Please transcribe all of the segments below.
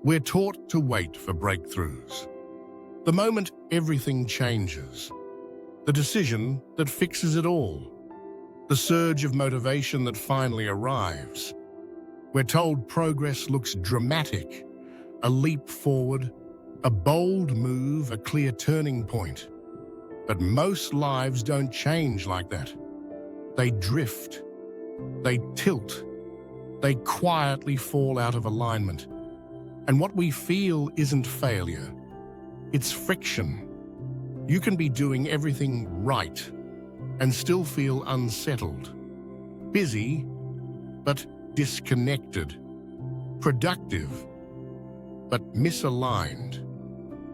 We're taught to wait for breakthroughs. The moment everything changes. The decision that fixes it all. The surge of motivation that finally arrives. We're told progress looks dramatic, a leap forward, a bold move, a clear turning point. But most lives don't change like that. They drift. They tilt. They quietly fall out of alignment. And what we feel isn't failure. It's friction. You can be doing everything right and still feel unsettled. Busy, but disconnected. Productive, but misaligned.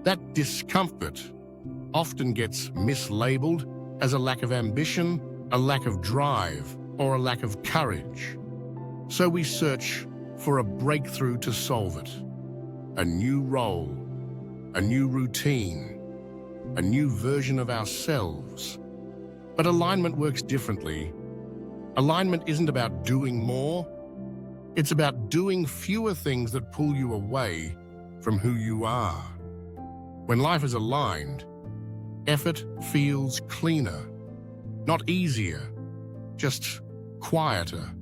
That discomfort often gets mislabeled as a lack of ambition, a lack of drive, or a lack of courage. So we search for a breakthrough to solve it. A new role, a new routine, a new version of ourselves. But alignment works differently. Alignment isn't about doing more. It's about doing fewer things that pull you away from who you are. When life is aligned, effort feels cleaner, not easier, just quieter.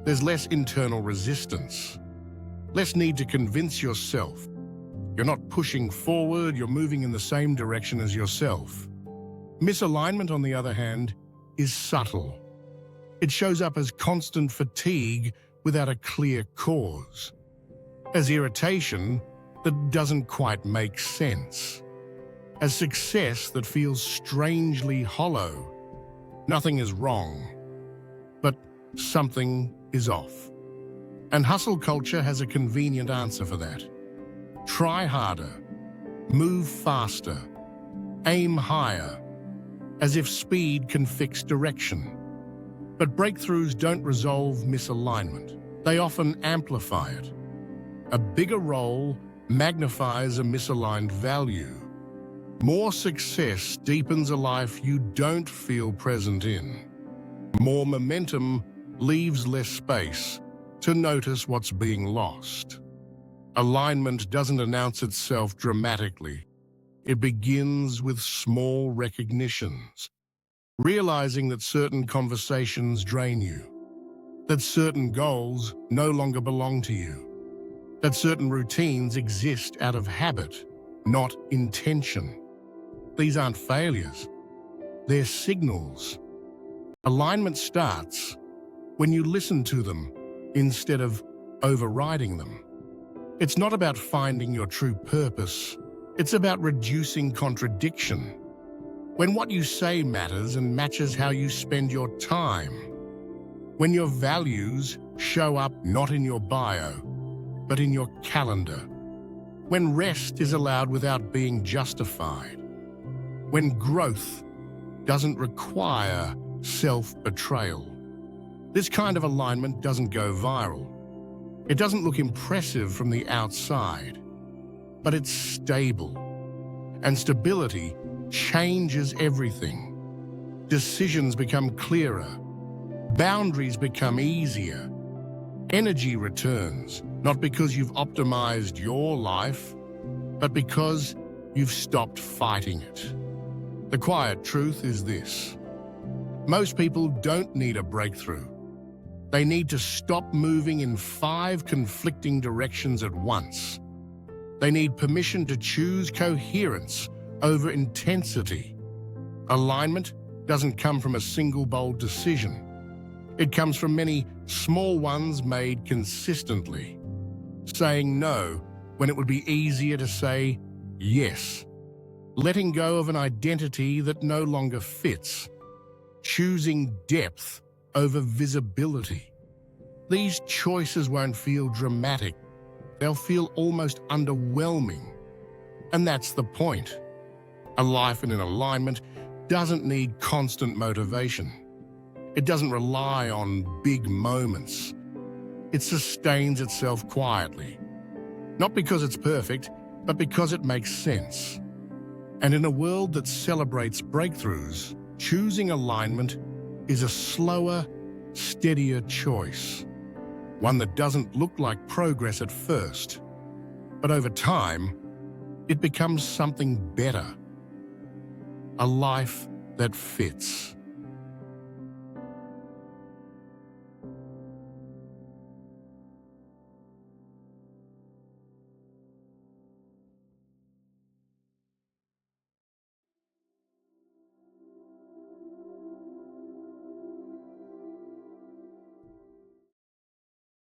There's less internal resistance, less need to convince yourself. You're not pushing forward, you're moving in the same direction as yourself. Misalignment, on the other hand, is subtle. It shows up as constant fatigue without a clear cause, as irritation that doesn't quite make sense, as success that feels strangely hollow. Nothing is wrong, but something is off. And hustle culture has a convenient answer for that. Try harder, move faster, aim higher, as if speed can fix direction. But breakthroughs don't resolve misalignment. They often amplify it. A bigger role magnifies a misaligned value. More success deepens a life you don't feel present in. More momentum leaves less space to notice what's being lost. Alignment doesn't announce itself dramatically. It begins with small recognitions. Realizing that certain conversations drain you, that certain goals no longer belong to you, that certain routines exist out of habit, not intention. These aren't failures, they're signals. Alignment starts when you listen to them instead of overriding them. It's not about finding your true purpose, it's about reducing contradiction. When what you say matters and matches how you spend your time. When your values show up not in your bio, but in your calendar. When rest is allowed without being justified. When growth doesn't require self-betrayal. This kind of alignment doesn't go viral. It doesn't look impressive from the outside, but it's stable. And stability changes everything. Decisions become clearer. Boundaries become easier. Energy returns, not because you've optimized your life, but because you've stopped fighting it. The quiet truth is this. Most people don't need a breakthrough. They need to stop moving in 5 conflicting directions at once. They need permission to choose coherence over intensity. Alignment doesn't come from a single bold decision. It comes from many small ones made consistently. Saying no when it would be easier to say yes. Letting go of an identity that no longer fits. Choosing depth over visibility. These choices won't feel dramatic. They'll feel almost underwhelming. And that's the point. A life in an alignment doesn't need constant motivation. It doesn't rely on big moments. It sustains itself quietly. Not because it's perfect, but because it makes sense. And in a world that celebrates breakthroughs, choosing alignment is a slower, steadier choice. One that doesn't look like progress at first, But over time, it becomes something better. A life that fits.